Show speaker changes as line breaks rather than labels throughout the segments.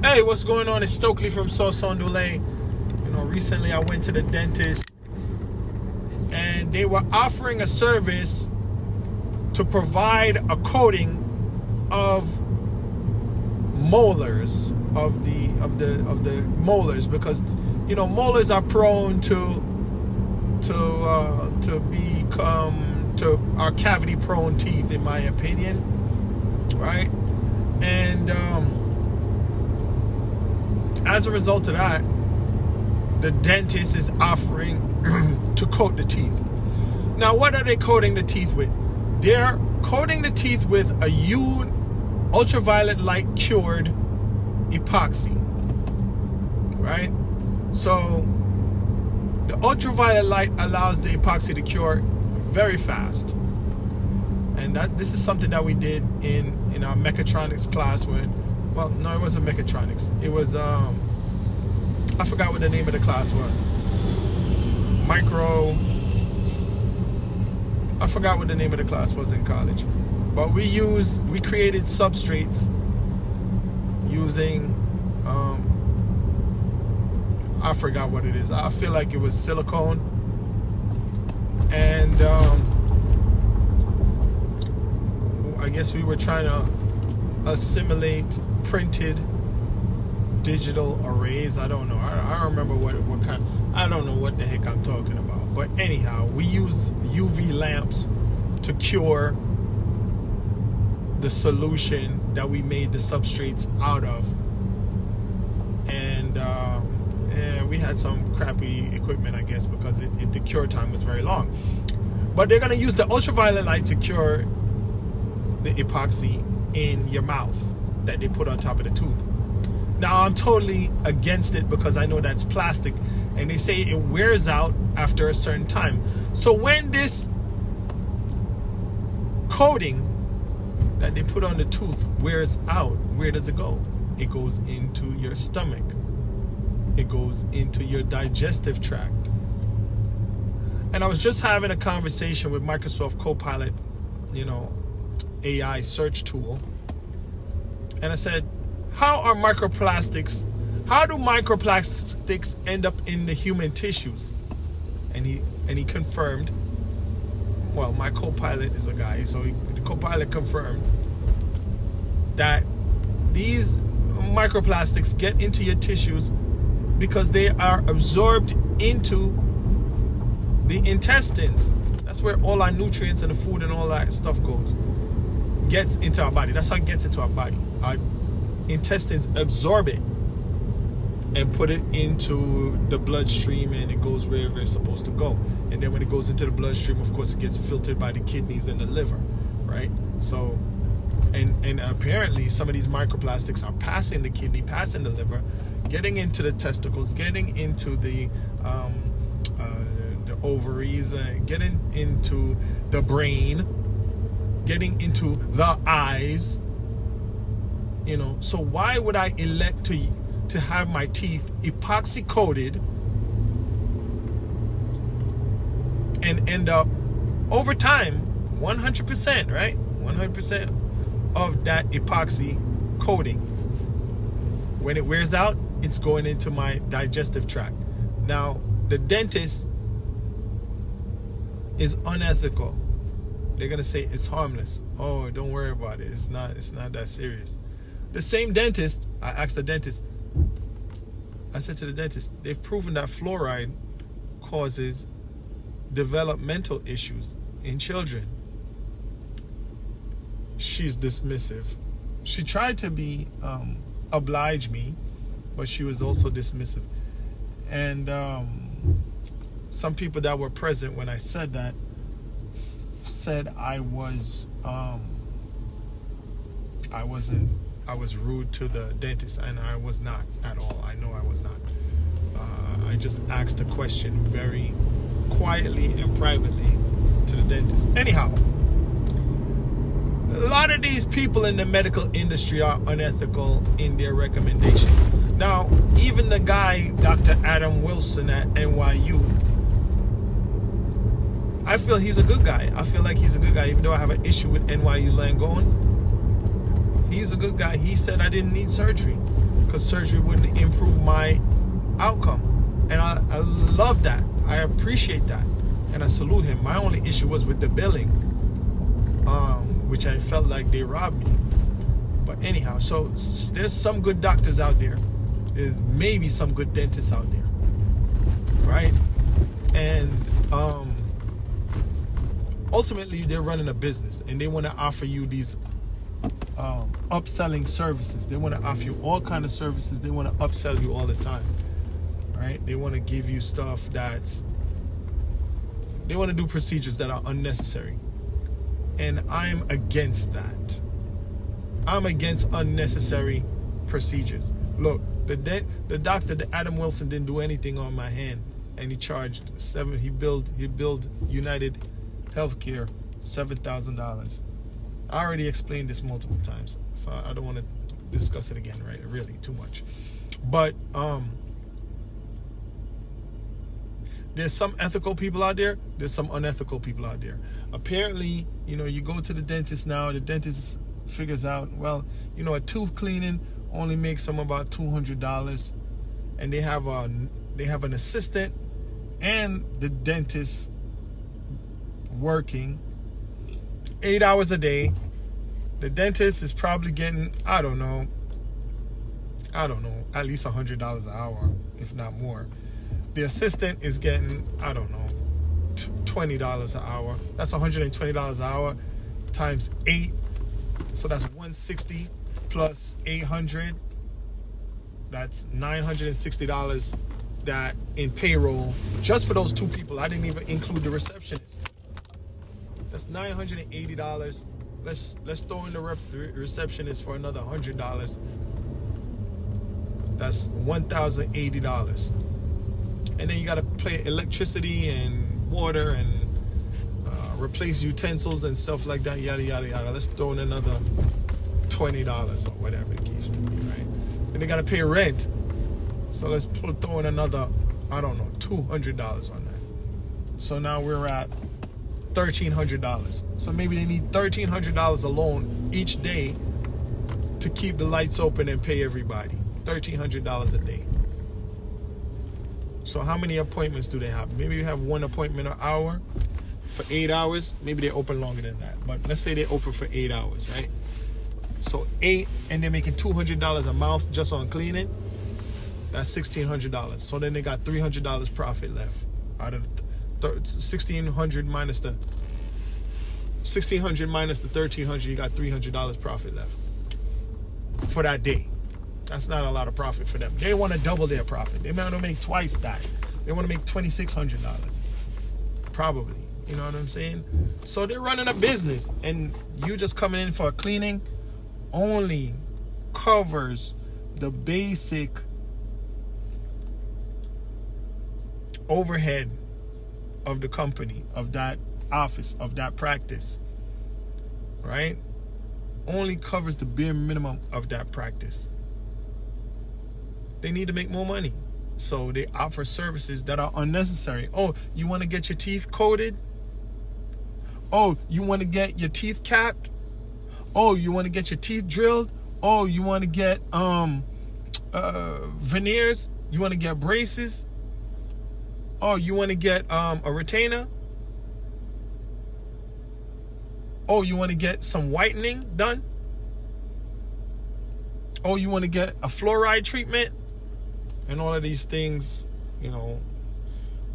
Hey, what's going on? It's Stokely from Sauce on Dulay. Recently I went to the dentist and they were offering a service to provide a coating of molars of the molars, because molars are prone to our cavity prone teeth, in my opinion, right? And as a result of that, the dentist is offering to coat the teeth. Now, what are they coating the teeth with? They're coating the teeth with a ultraviolet light cured epoxy, right? So the ultraviolet light allows the epoxy to cure very fast. And this is something that we did in our mechatronics class it wasn't mechatronics. It was I forgot what the name of the class was. I forgot what the name of the class was in college. But we created substrates using I forgot what it is. I feel like it was silicone. And I guess we were trying to assimilate printed digital arrays. I don't know. I don't remember what kind. I don't know what the heck I'm talking about. But anyhow, we use UV lamps to cure the solution that we made the substrates out of. And we had some crappy equipment, I guess, because the cure time was very long. But they're going to use the ultraviolet light to cure the epoxy in your mouth that they put on top of the tooth. Now, I'm totally against it because I know that's plastic, and they say it wears out after a certain time. So when this coating that they put on the tooth wears out, where does it go? It goes into your stomach. It goes into your digestive tract. And I was just having a conversation with Microsoft Copilot, AI search tool. And I said, how do microplastics end up in the human tissues? And he confirmed, well, my co-pilot is a guy, so the co-pilot confirmed that these microplastics get into your tissues because they are absorbed into the intestines. That's where all our nutrients and the food and all that stuff gets into our body. That's how it gets into our body. Our intestines absorb it and put it into the bloodstream, and it goes wherever it's supposed to go. And then when it goes into the bloodstream, of course, it gets filtered by the kidneys and the liver, right? So, and apparently some of these microplastics are passing the kidney, passing the liver, getting into the testicles, getting into the ovaries, getting into the brain, getting into the eyes. So why would I elect to have my teeth epoxy coated and end up over time 100%, right? 100% of that epoxy coating, when it wears out, it's going into my digestive tract. Now, the dentist is unethical. They're gonna say it's harmless. Oh, don't worry about it. It's not that serious. The same dentist, I asked the dentist, I said to the dentist, they've proven that fluoride causes developmental issues in children. She's dismissive. She tried to oblige me, but she was also dismissive. And some people that were present when I said that said I was rude to the dentist, and I was not at all. I know I was not. I just asked a question very quietly and privately to the dentist. Anyhow, a lot of these people in the medical industry are unethical in their recommendations. Now, even the guy, Dr. Adam Wilson at NYU, I feel he's a good guy. I feel like he's a good guy, even though I have an issue with NYU Langone. He's a good guy. He said I didn't need surgery. because surgery wouldn't improve my outcome. And I love that. I appreciate that. And I salute him. My only issue was with the billing, which I felt like they robbed me. But anyhow, so there's some good doctors out there. There's maybe some good dentists out there, right? And ultimately, they're running a business, and they want to offer you these upselling services. They want to offer you all kind of services. They want to upsell you all the time, right? They want to give you stuff they want to do procedures that are unnecessary. And I'm against that. I'm against unnecessary procedures. Look, the doctor, Adam Wilson, didn't do anything on my hand, and he charged he billed United Healthcare $7,000. I already explained this multiple times, so I don't want to discuss it again, right? Really, too much. But there's some ethical people out there. There's some unethical people out there. Apparently, you go to the dentist now. The dentist figures out, well, a tooth cleaning only makes them about $200, and they have an assistant and the dentist working 8 hours a day. The dentist is probably getting, I don't know, at least $100 an hour, if not more. The assistant is getting, I don't know, $20 an hour. That's $120 an hour times 8. So that's $160 plus 800. That's $960 that in payroll just for those two people. I didn't even include the receptionist. That's $980. Let's throw in the receptionist for another $100. That's $1,080. And then you got to pay electricity and water and replace utensils and stuff like that, yada, yada, yada. Let's throw in another $20 or whatever the case may be, right? And they got to pay rent. So let's throw in another, I don't know, $200 on that. So now we're at $1,300. So maybe they need $1,300 alone each day to keep the lights open and pay everybody. $1,300 a day. So how many appointments do they have? Maybe you have one appointment an hour for 8 hours. Maybe they open longer than that. But let's say they open for 8 hours, right? So 8, and they're making $200 a month just on cleaning. That's $1,600. So then they got $300 profit left out of the $1,600 minus the $1,300. You got $300 profit left for that day. That's not a lot of profit for them. They want to double their profit. They want to make twice that. They want to make $2,600, probably. You know what I'm saying? So they're running a business, and you just coming in for a cleaning only covers the basic overhead of the company, of that office, of that practice, right? Only covers the bare minimum of that practice. They need to make more money, so they offer services that are unnecessary. Oh, you want to get your teeth coated? Oh, you want to get your teeth capped? Oh, you want to get your teeth drilled? Oh, you want to get veneers? You want to get braces? Oh, you want to get a retainer? Oh, you want to get some whitening done? Oh, you want to get a fluoride treatment? And all of these things,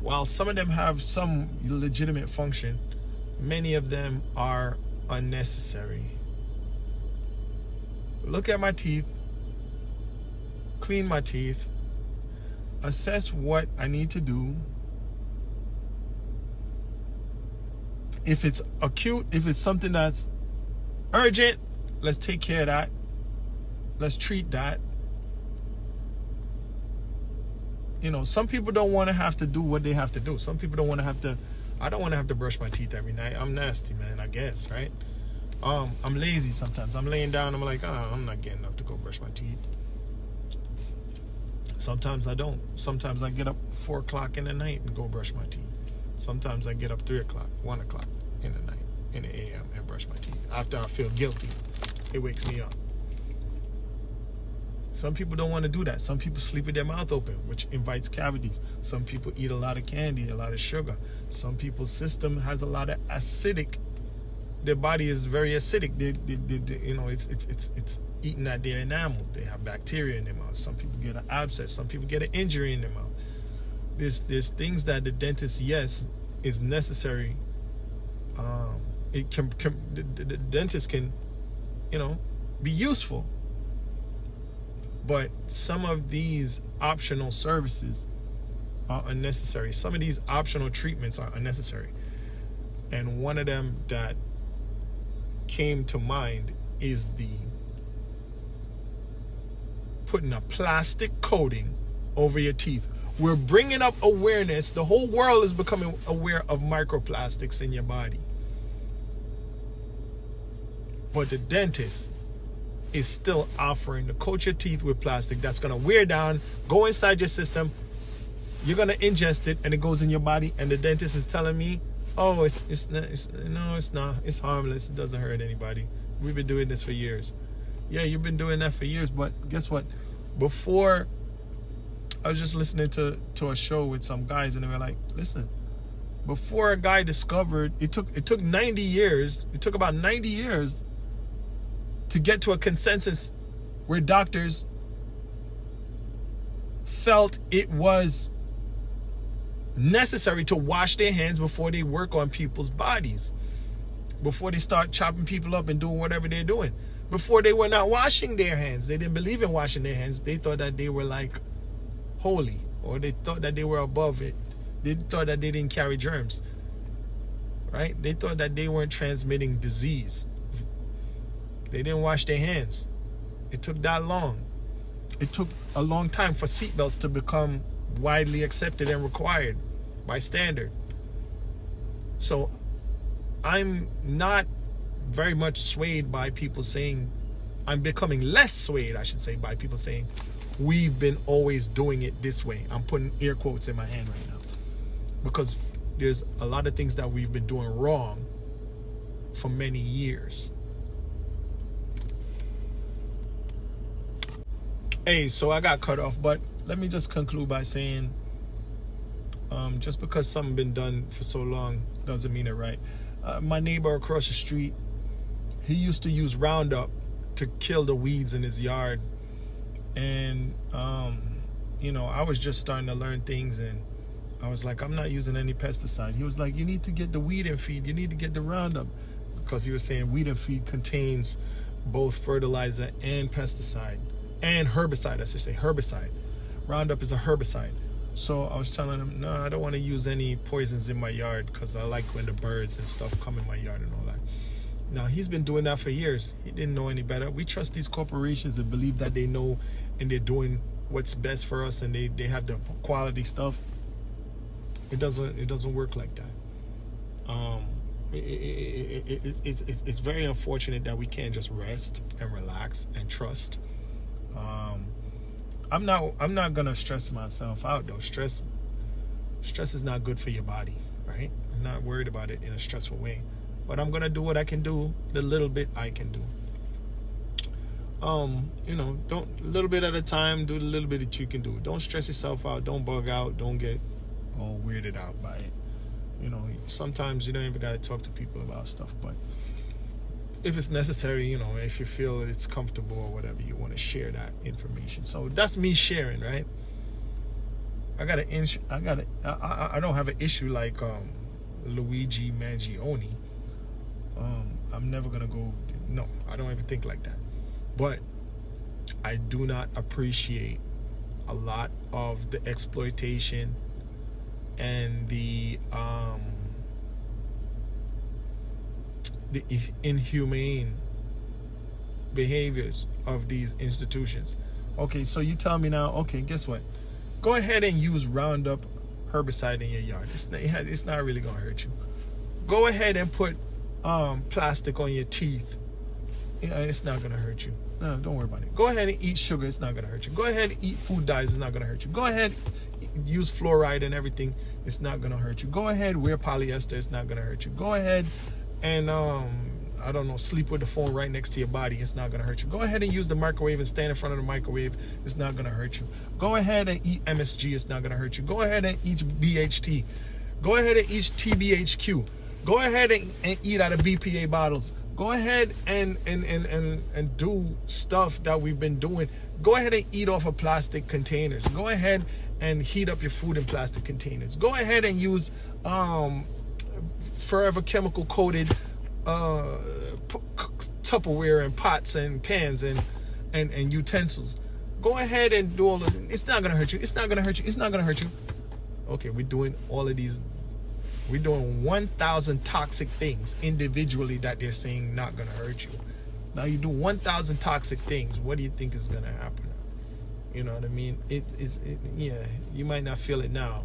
while some of them have some legitimate function, many of them are unnecessary. Look at my teeth, clean my teeth, assess what I need to do. If it's acute, if it's something that's urgent, let's take care of that. Let's treat that. Some people don't want to have to do what they have to do. Some people don't want to have to. I don't want to have to brush my teeth every night. I'm nasty, man, I guess, right? I'm lazy sometimes. I'm laying down, I'm like, I'm not getting up to go brush my teeth. Sometimes I don't. Sometimes I get up 4 o'clock in the night and go brush my teeth. Sometimes I get up 3 o'clock, 1 o'clock in the night, in the AM, and brush my teeth. After I feel guilty, it wakes me up. Some people don't want to do that. Some people sleep with their mouth open, which invites cavities. Some people eat a lot of candy, a lot of sugar. Some people's system has a lot of acidic. Their body is very acidic. It's eating at their enamel. They have bacteria in their mouth. Some people get an abscess. Some people get an injury in their mouth. There's things that the dentist, yes, is necessary. The dentist can, be useful. But some of these optional services are unnecessary. Some of these optional treatments are unnecessary. And one of them that came to mind is the putting a plastic coating over your teeth. We're bringing up awareness. The whole world is becoming aware of microplastics in your body. But the dentist is still offering to coat your teeth with plastic that's going to wear down, go inside your system. You're going to ingest it, and it goes in your body. And the dentist is telling me, oh, it's not. It's harmless. It doesn't hurt anybody. We've been doing this for years. Yeah, you've been doing that for years. But guess what? Before, I was just listening to a show with some guys, and they were like, listen, before a guy discovered, it took 90 years. It took about 90 years to get to a consensus where doctors felt it was necessary to wash their hands before they work on people's bodies, before they start chopping people up and doing whatever they're doing. Before, they were not washing their hands. They didn't believe in washing their hands. They thought that they were like holy, or they thought that they were above it. They thought that they didn't carry germs, right? They thought that they weren't transmitting disease. They didn't wash their hands. It took that long. It took a long time for seatbelts to become widely accepted and required by standard. So I'm not very much swayed by people saying, I'm becoming less swayed, I should say, by people saying, we've been always doing it this way. I'm putting air quotes in my hand right now. Because there's a lot of things that we've been doing wrong for many years. Hey, so I got cut off, but let me just conclude by saying, just because something been done for so long doesn't mean it right. My neighbor across the street, he used to use Roundup to kill the weeds in his yard. And, I was just starting to learn things, and I was like, I'm not using any pesticide. He was like, you need to get the weed and feed. You need to get the Roundup. Because he was saying weed and feed contains both fertilizer and pesticide. And herbicide, I should say, herbicide. Roundup is a herbicide. So I was telling him, no, I don't want to use any poisons in my yard because I like when the birds and stuff come in my yard and all that. Now, he's been doing that for years. He didn't know any better. We trust these corporations and believe that they know and they're doing what's best for us, and they have the quality stuff. It doesn't work like that. It's very unfortunate that we can't just rest and relax and trust. I'm not gonna stress myself out though. Stress is not good for your body, right? I'm not worried about it in a stressful way, but I'm gonna do what I can do, the little bit I can do. Don't, a little bit at a time, do the little bit that you can do. Don't stress yourself out. Don't bug out. Don't get all weirded out by it. Sometimes you don't even gotta talk to people about stuff, but if it's necessary, if you feel it's comfortable or whatever, you want to share that information. So that's me sharing, right? I don't have an issue like Luigi Mangione. I'm never gonna go. No, I don't even think like that. But I do not appreciate a lot of the exploitation and the inhumane behaviors of these institutions. Okay, so you tell me now, okay, guess what? Go ahead and use Roundup herbicide in your yard. It's not really going to hurt you. Go ahead and put plastic on your teeth. Yeah, it's not going to hurt you. No, don't worry about it. Go ahead and eat sugar. It's not going to hurt you. Go ahead and eat food dyes. It's not going to hurt you. Go ahead and use fluoride and everything. It's not going to hurt you. Go ahead, wear polyester. It's not going to hurt you. Go ahead and I don't know, sleep with the phone right next to your body. It's not going to hurt you. Go ahead and use the microwave and stand in front of the microwave. It's not going to hurt you. Go ahead and eat MSG. It's not going to hurt you. Go ahead and eat BHT. Go ahead and eat TBHQ. Go ahead and eat out of BPA bottles. Go ahead and do stuff that we've been doing. Go ahead and eat off of plastic containers. Go ahead and heat up your food in plastic containers. Go ahead and use forever chemical coated Tupperware and pots and pans and utensils. Go ahead and do all of it. It's not gonna hurt you. It's not gonna hurt you. It's not gonna hurt you. Okay, we're doing all of these. We're doing 1,000 toxic things individually that they're saying not gonna hurt you. Now you do 1,000 toxic things. What do you think is gonna happen? You know what I mean? Yeah, you might not feel it now,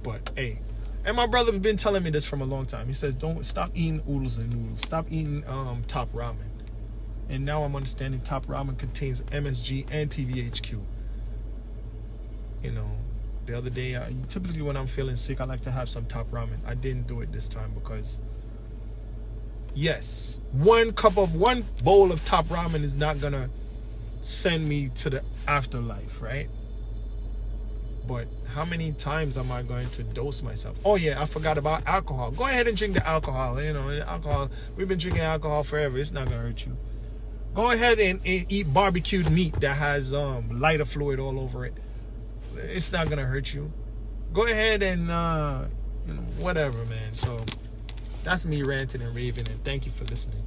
but hey. And my brother has been telling me this from a long time. He says, don't stop eating oodles and noodles. Stop eating Top Ramen. And now I'm understanding Top Ramen contains MSG and TBHQ. You know, the other day, typically when I'm feeling sick, I like to have some Top Ramen. I didn't do it this time because, yes, one bowl of Top Ramen is not going to send me to the afterlife, right? But how many times am I going to dose myself? Oh yeah, I forgot about alcohol. Go ahead and drink the alcohol. You know, alcohol. We've been drinking alcohol forever. It's not gonna hurt you. Go ahead and eat barbecued meat that has lighter fluid all over it. It's not gonna hurt you. Go ahead and whatever, man. So that's me ranting and raving, and thank you for listening.